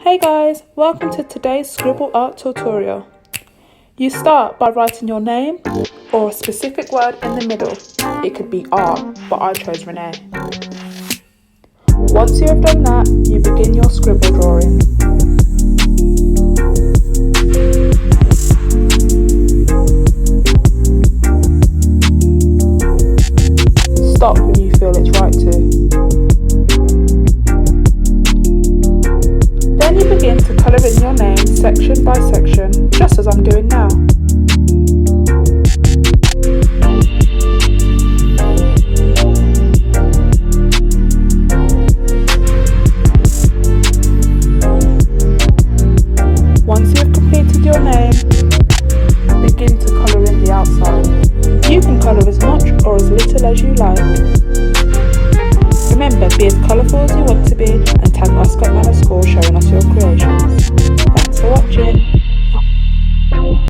Hey guys, welcome to today's Scribble Art tutorial. You start by writing your name or a specific word in the middle. It could be art, but I chose Renee. Once you have done that, you begin your scribble drawing. Stop when you feel it's right to. Then you begin to colour in your name section by section, just as I'm doing now.